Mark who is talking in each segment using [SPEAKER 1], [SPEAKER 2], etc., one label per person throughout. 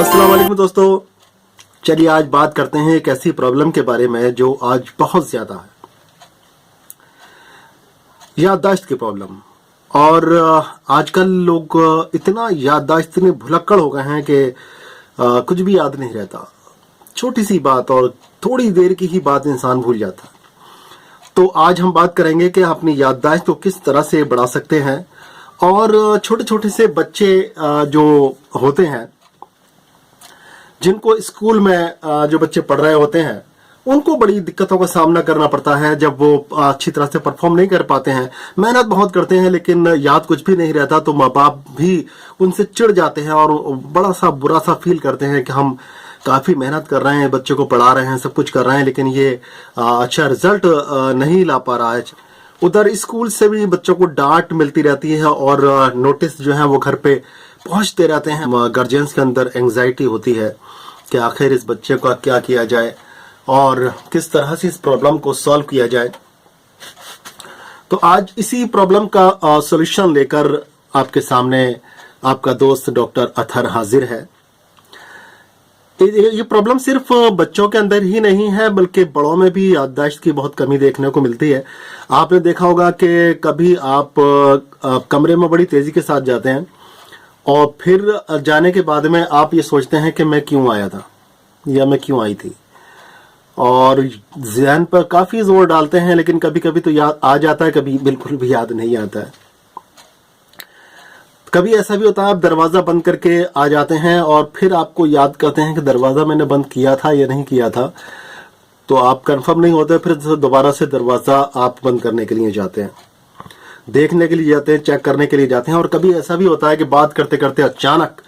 [SPEAKER 1] अस्सलाम वालेकुम दोस्तों, चलिए आज बात करते हैं एक ऐसी प्रॉब्लम के बारे में जो आज बहुत ज्यादा है, याददाश्त की प्रॉब्लम। और आजकल लोग इतना याददाश्त इतने भुलक्कड़ हो गए हैं कि कुछ भी याद नहीं रहता। छोटी सी बात और थोड़ी देर की ही बात इंसान भूल जाता है। तो आज हम बात करेंगे कि अपनी याददाश्त को किस तरह से बढ़ा सकते हैं। और छोटे छोटे से बच्चे जो होते हैं, जिनको स्कूल में जो बच्चे पढ़ रहे होते हैं, उनको बड़ी दिक्कतों का सामना करना पड़ता है जब वो अच्छी तरह से परफॉर्म नहीं कर पाते हैं। मेहनत बहुत करते हैं लेकिन याद कुछ भी नहीं रहता, तो माँ बाप भी उनसे चिढ़ जाते हैं और बड़ा सा बुरा सा फील करते हैं कि हम काफी मेहनत कर रहे हैं, बच्चों को पढ़ा रहे हैं, सब कुछ कर रहे हैं, लेकिन ये अच्छा रिजल्ट नहीं ला पा रहा है। उधर स्कूल से भी बच्चों को डांट मिलती रहती है और नोटिस जो है वो घर पे पहुंचते रहते हैं। गार्जियंस के अंदर एंजाइटी होती है कि आखिर इस बच्चे का क्या किया जाए और किस तरह से इस प्रॉब्लम को सॉल्व किया जाए। तो आज इसी प्रॉब्लम का सॉल्यूशन लेकर आपके सामने आपका दोस्त डॉक्टर अतहर हाजिर है। ये प्रॉब्लम सिर्फ बच्चों के अंदर ही नहीं है बल्कि बड़ों में भी याददाश्त की बहुत कमी देखने को मिलती है। आपने देखा होगा कि कभी आप कमरे में बड़ी तेजी के साथ जाते हैं और फिर जाने के बाद में आप ये सोचते हैं कि मैं क्यों आया था या मैं क्यों आई थी, और ज़हन पर काफी जोर डालते हैं, लेकिन कभी कभी तो याद आ जाता है, कभी बिल्कुल भी याद नहीं आता है। कभी ऐसा भी होता है आप दरवाजा बंद करके आ जाते हैं और फिर आपको याद करते हैं कि दरवाजा मैंने बंद किया था या नहीं किया था, तो आप कंफर्म नहीं होते, फिर दोबारा से दरवाजा आप बंद करने के लिए जाते हैं, देखने के लिए जाते हैं, चेक करने के लिए जाते हैं। और कभी ऐसा भी होता है कि बात करते करते अचानक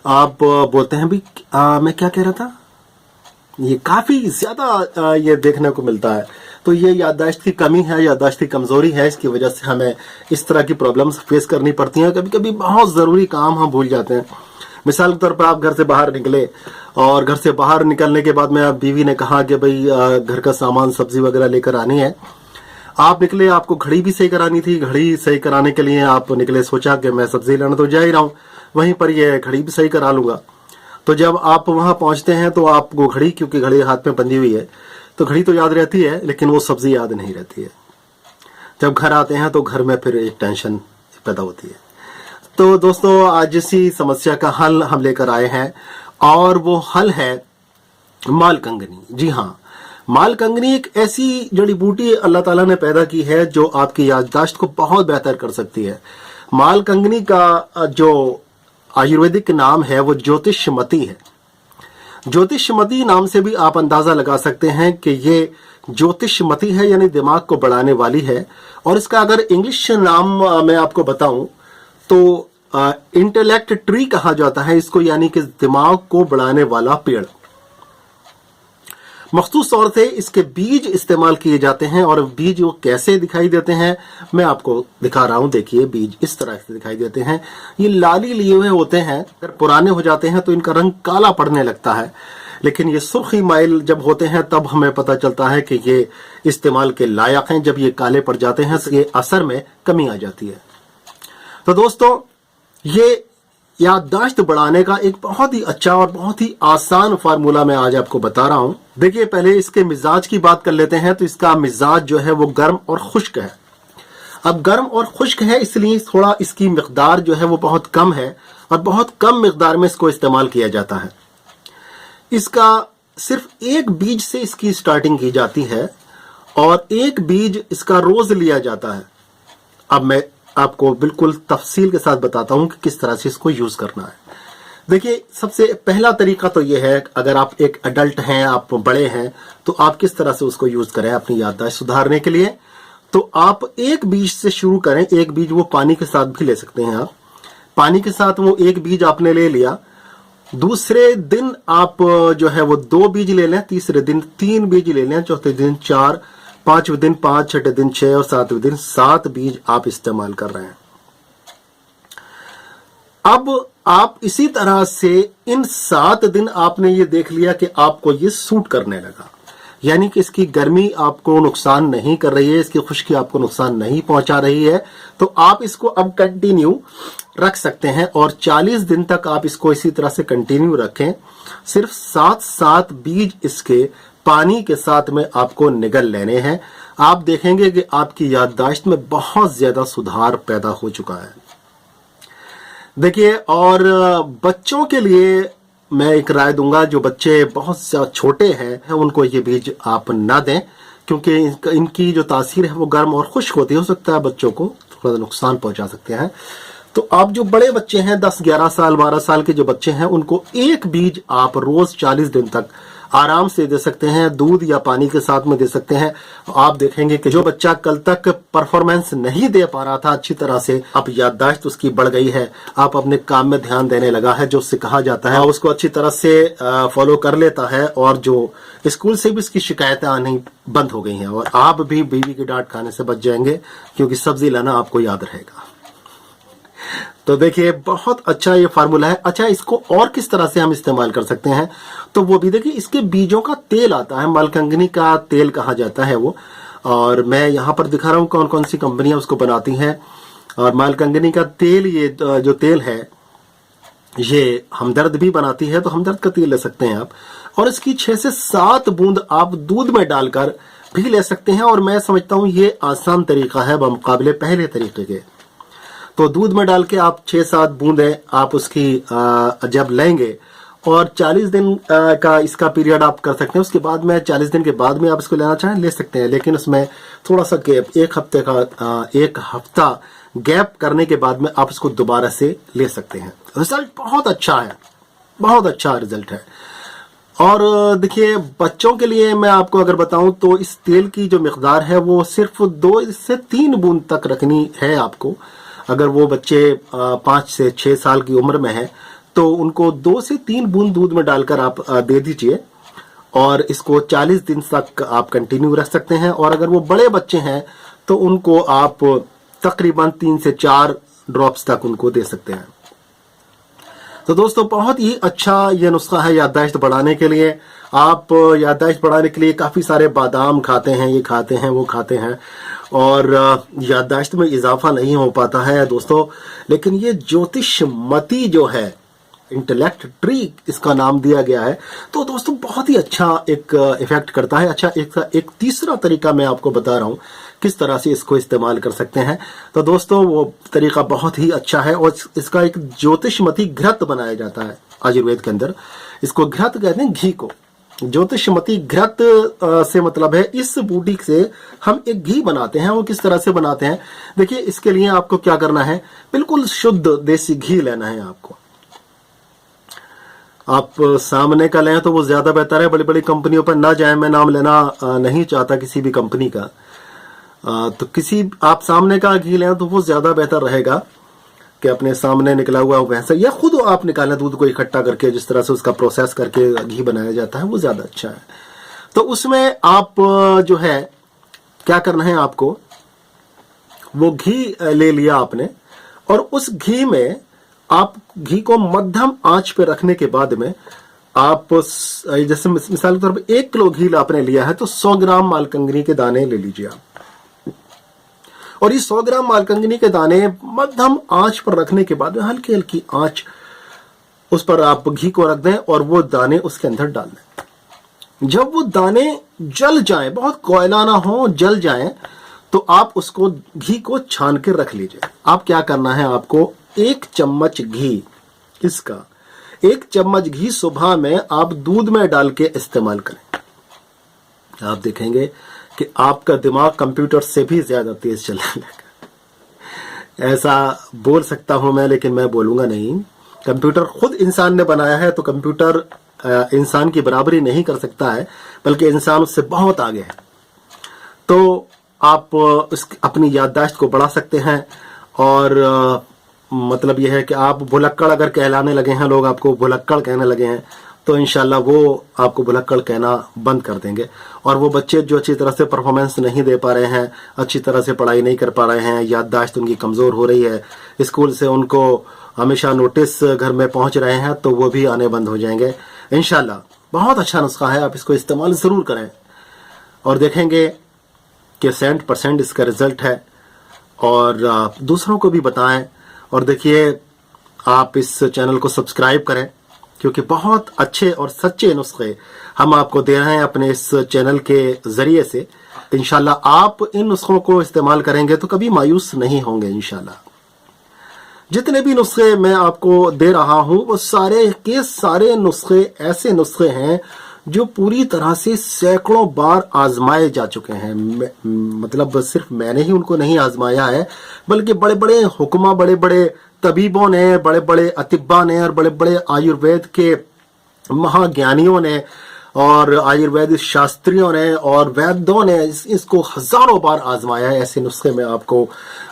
[SPEAKER 1] आप बोलते हैं भी मैं क्या कह रहा था। ये काफी ज्यादा ये देखने को मिलता है। तो ये याददाश्त की कमी है, याददाश्त की कमजोरी है। इसकी वजह से हमें इस तरह की प्रॉब्लम्स फेस करनी पड़ती हैं। कभी कभी बहुत जरूरी काम हम भूल जाते हैं। मिसाल के तौर पर आप घर से बाहर निकले और घर से बाहर निकलने के बाद में आप बीवी ने कहा कि भाई घर का सामान सब्जी वगैरह लेकर आनी है। आप निकले, आपको घड़ी भी सही करानी थी। घड़ी सही कराने के लिए आप निकले, सोचा कि मैं सब्जी लाने तो जा ही रहा हूँ, वहीं पर ये घड़ी भी सही करा लूंगा। तो जब आप वहां पहुंचते हैं तो आपको घड़ी, क्योंकि घड़ी हाथ में बंधी हुई है, तो घड़ी तो याद रहती है लेकिन वो सब्जी याद नहीं रहती है। जब घर आते हैं तो घर में फिर एक टेंशन पैदा होती है। तो दोस्तों, आज इसी समस्या का हल हम लेकर आए हैं और वो हल है मालकंगनी। जी हाँ, मालकंगनी एक ऐसी जड़ी बूटी अल्लाह ताला ने पैदा की है जो आपकी याददाश्त को बहुत बेहतर कर सकती है। मालकंगनी का जो आयुर्वेदिक नाम है वो ज्योतिषमती है। ज्योतिषमती नाम से भी आप अंदाजा लगा सकते हैं कि ये ज्योतिषमती है, यानी दिमाग को बढ़ाने वाली है। और इसका अगर इंग्लिश नाम मैं आपको बताऊं तो इंटेलेक्ट ट्री कहा जाता है इसको, यानी कि दिमाग को बढ़ाने वाला पेड़। मखसूस तौर से इसके बीज इस्तेमाल किए जाते हैं। और बीज वो कैसे दिखाई देते हैं मैं आपको दिखा रहा हूं। देखिए, बीज इस तरह से दिखाई देते हैं। ये लाली लिए हुए होते हैं। अगर पुराने हो जाते हैं तो इनका रंग काला पड़ने लगता है, लेकिन ये सुर्खी माइल जब होते हैं तब हमें पता चलता है कि ये इस्तेमाल के लायक हैं। जब ये काले पड़ जाते हैं तो ये असर में कमी आ जाती है। तो दोस्तों, ये याददाश्त बढ़ाने का एक बहुत ही अच्छा और बहुत ही आसान फार्मूला मैं आज आपको बता रहा हूं। देखिए, पहले इसके मिजाज की बात कर लेते हैं। तो इसका मिजाज जो है वो गर्म और खुश्क है। अब गर्म और खुश्क है इसलिए थोड़ा इसकी मिकदार जो है वो बहुत कम है और बहुत कम मिकदार में इसको इस्तेमाल किया जाता है। इसका सिर्फ एक बीज से इसकी स्टार्टिंग की जाती है और एक बीज इसका रोज लिया जाता है। अब मैं आपको बिल्कुल तफसील के साथ बताता हूं कि किस तरह से इसको यूज करना है। देखिए, सबसे पहला तरीका तो यह है, अगर आप एक अडल्ट हैं, आप बड़े हैं, तो आप किस तरह से उसको यूज करें अपनी याददाश्त सुधारने के लिए। तो आप एक बीज से शुरू करें। एक बीज वो पानी के साथ भी ले सकते हैं आप। पानी के साथ वो एक बीज आपने ले लिया। दूसरे दिन आप जो है वो 2 बीज ले लें, तीसरे दिन 3 बीज ले लें, चौथे दिन 4, 5वें दिन 5, छठे दिन 6 और 7वें दिन 7 बीज आप इस्तेमाल कर रहे हैं। अब आप इसी तरह से इन 7 दिन आपने ये देख लिया कि आपको ये सूट करने लगा। यानी कि इसकी गर्मी आपको नुकसान नहीं कर रही है, इसकी खुश्की आपको नुकसान नहीं पहुंचा रही है, तो आप इसको अब कंटिन्यू रख सकते हैं और 40 दिन तक आप इसको इसी तरह से कंटिन्यू रखें। सिर्फ 7 बीज इसके पानी के साथ में आपको निगल लेने हैं। आप देखेंगे कि आपकी याददाश्त में बहुत ज्यादा सुधार पैदा हो चुका है। देखिए, और बच्चों के लिए मैं एक राय दूंगा, जो बच्चे बहुत छोटे हैं उनको ये बीज आप ना दें, क्योंकि इनकी जो तासीर है वो गर्म और खुश्क होती है, हो सकता है बच्चों को थोड़ा नुकसान पहुंचा सकते हैं। तो आप जो बड़े बच्चे हैं 10, 11 साल, 12 साल के जो बच्चे हैं, उनको एक बीज आप रोज 40 दिन तक आराम से दे सकते हैं, दूध या पानी के साथ में दे सकते हैं। आप देखेंगे कि जो बच्चा कल तक परफॉर्मेंस नहीं दे पा रहा था अच्छी तरह से, अब याददाश्त उसकी बढ़ गई है, आप अपने काम में ध्यान देने लगा है, जो उससे कहा जाता है उसको अच्छी तरह से फॉलो कर लेता है, और जो स्कूल से भी इसकी शिकायतें आनी बंद हो गई हैं, और आप भी बीवी की डांट खाने से बच जाएंगे, क्योंकि सब्जी लाना आपको याद रहेगा। तो देखिए, बहुत अच्छा ये फार्मूला है। अच्छा, इसको और किस तरह से हम इस्तेमाल कर सकते हैं, तो वो भी देखिए, इसके बीजों का तेल आता है, मलकंगनी का तेल कहा जाता है वो, और मैं यहाँ पर दिखा रहा हूँ कौन कौन सी कंपनियां उसको बनाती हैं। और मलकंगनी का तेल, ये जो तेल है ये हमदर्द भी बनाती है, तो हमदर्द का तेल ले सकते हैं आप, और इसकी 6 से 7 बूंद आप दूध में डालकर भी ले सकते हैं। और मैं समझता हूँ ये आसान तरीका है बमुकाबले पहले तरीके के। तो दूध में डाल के आप 6-7 बूंदें आप उसकी जब लेंगे, और 40 दिन का इसका पीरियड आप कर सकते हैं। उसके बाद में 40 दिन के बाद में आप इसको लेना चाहें ले सकते हैं, लेकिन उसमें थोड़ा सा गैप, एक हफ्ता गैप करने के बाद में आप इसको दोबारा से ले सकते हैं। रिजल्ट बहुत अच्छा है, बहुत अच्छा रिजल्ट है। और देखिए, बच्चों के लिए मैं आपको अगर बताऊं तो इस तेल की जो मिकदार है वो सिर्फ 2 से 3 बूंद तक रखनी है आपको। अगर वो बच्चे 5 से 6 साल की उम्र में है तो उनको 2 से 3 बूंद दूध में डालकर आप दे दीजिए, और इसको 40 दिन तक आप कंटिन्यू रख सकते हैं। और अगर वो बड़े बच्चे हैं तो उनको आप तकरीबन 3 से 4 ड्रॉप्स तक उनको दे सकते हैं। तो दोस्तों, बहुत ही अच्छा ये नुस्खा है याददाश्त बढ़ाने के लिए। आप याददाश्त बढ़ाने के लिए काफी सारे बादाम खाते हैं, ये खाते हैं, वो खाते हैं, और याददाश्त में इजाफा नहीं हो पाता है दोस्तों। लेकिन ये ज्योतिषमती जो है, इंटेलेक्ट ट्री इसका नाम दिया गया है, तो दोस्तों बहुत ही अच्छा एक इफेक्ट करता है। अच्छा, एक तीसरा तरीका मैं आपको बता रहा हूं किस तरह से इसको इस्तेमाल कर सकते हैं। तो दोस्तों, वो तरीका बहुत ही अच्छा है, और इसका एक ज्योतिषमती घृत बनाया जाता है आयुर्वेद के अंदर। इसको घृत कहते हैं, घी को। ज्योतिषमती घृत से मतलब है इस बूटी से हम एक घी बनाते हैं। वो किस तरह से बनाते हैं, देखिए, इसके लिए आपको क्या करना है, बिल्कुल शुद्ध देसी घी लेना है आपको। आप सामने का लें तो वो ज्यादा बेहतर है, बड़ी बड़ी कंपनियों पर ना जाए, मैं नाम लेना नहीं चाहता किसी भी कंपनी का। तो किसी आप सामने का घी लें तो वो ज्यादा बेहतर रहेगा कि अपने सामने निकला हुआ भैंस, या खुद आप निकालें दूध को इकट्ठा करके, जिस तरह से उसका प्रोसेस करके घी बनाया जाता है, वो ज्यादा अच्छा है। तो उसमें आप जो है क्या करना है, आपको वो घी ले लिया आपने, और उस घी में आप घी को मध्यम आंच पे रखने के बाद में आप जैसे मिसाल के तौर पर 1 किलो घी आपने लिया है तो 100 ग्राम मालकंगनी के दाने ले लीजिए आप, और ये 100 ग्राम मालकंगनी के दाने मध्यम आंच पर रखने के बाद हल्की हल्की आंच उस पर आप घी को रख दें, और वो दाने उसके अंदर डाल दें। जब वो दाने जल जाएं, बहुत कोयला ना हो, जल जाएं, तो आप उसको घी को छान के रख लीजिए। आप क्या करना है, आपको 1 चम्मच घी, इसका 1 चम्मच घी सुबह में आप दूध में डाल के इस्तेमाल करें। आप देखेंगे कि आपका दिमाग कंप्यूटर से भी ज्यादा तेज चलने लगेगा। ऐसा बोल सकता हूं मैं, लेकिन मैं बोलूंगा नहीं। कंप्यूटर खुद इंसान ने बनाया है, तो कंप्यूटर इंसान की बराबरी नहीं कर सकता है, बल्कि इंसान उससे बहुत आगे है। तो आप अपनी याददाश्त को बढ़ा सकते हैं, और मतलब यह है कि आप भुलक्कड़ अगर कहलाने लगे हैं, लोग आपको भुलक्कड़ कहने लगे हैं, तो इंशाल्लाह वो आपको भुलक्कड़ कहना बंद कर देंगे। और वो बच्चे जो अच्छी तरह से परफॉर्मेंस नहीं दे पा रहे हैं, अच्छी तरह से पढ़ाई नहीं कर पा रहे हैं, याददाश्त उनकी कमजोर हो रही है, स्कूल से उनको हमेशा नोटिस घर में पहुंच रहे हैं, तो वो भी आने बंद हो जाएंगे इंशाल्लाह। बहुत अच्छा नुस्खा है, आप इसको इस्तेमाल जरूर करें। और देखेंगे कि 100% इसका रिजल्ट है, और दूसरों को भी बताएं। और देखिए, आप इस चैनल को सब्सक्राइब करें, क्योंकि बहुत अच्छे और सच्चे नुस्खे हम आपको दे रहे हैं अपने इस चैनल के जरिए से। इंशाल्लाह आप इन नुस्खों को इस्तेमाल करेंगे तो कभी मायूस नहीं होंगे इंशाल्लाह। जितने भी नुस्खे मैं आपको दे रहा हूं वो सारे के सारे नुस्खे ऐसे नुस्खे हैं जो पूरी तरह से सैकड़ों बार आजमाए जा चुके हैं। मतलब सिर्फ मैंने ही उनको नहीं आजमाया है, बल्कि बड़े बड़े हुक्मा, बड़े बड़े तबीबों ने, बड़े बड़े अतिब्बा ने और बड़े बड़े आयुर्वेद के महाज्ञानियों ने और आयुर्वेदिक शास्त्रियों ने और वैद्यों ने इसको हजारों बार आजमाया है। ऐसे नुस्खे मैं आपको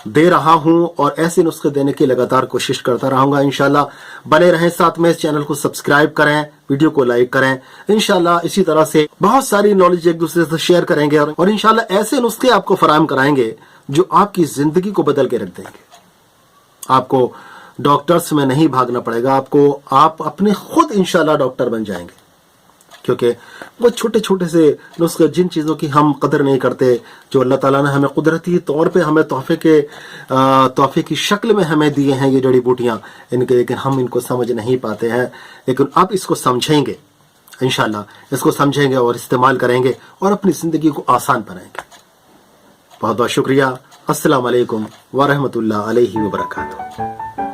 [SPEAKER 1] दे रहा हूं और ऐसे नुस्खे देने की लगातार कोशिश करता रहूंगा इंशाल्लाह। बने रहें साथ में, इस चैनल को सब्सक्राइब करें, वीडियो को लाइक करें। इंशाल्लाह इसी तरह से बहुत सारी नॉलेज एक दूसरे से शेयर करेंगे और इंशाल्लाह ऐसे नुस्खे आपको फराहम कराएंगे जो आपकी जिंदगी को बदल के रख देंगे। आपको डॉक्टर्स में नहीं भागना पड़ेगा, आप अपने खुद इंशाल्लाह डॉक्टर बन जाएंगे। क्योंकि वो छोटे छोटे से नुस्खे, जिन चीज़ों की हम कदर नहीं करते, जो अल्लाह ताला ने हमें कुदरती तौर पे हमें तोहफे की शक्ल में हमें दिए हैं, ये जड़ी बूटियां इनके, लेकिन हम इनको समझ नहीं पाते हैं। लेकिन अब इसको समझेंगे इंशाल्लाह, इसको समझेंगे और इस्तेमाल करेंगे और अपनी ज़िंदगी को आसान बनाएंगे। बहुत बहुत शुक्रिया। अस्सलाम वालेकुम व रहमतुल्लाह अलैहि व बरकातुहू।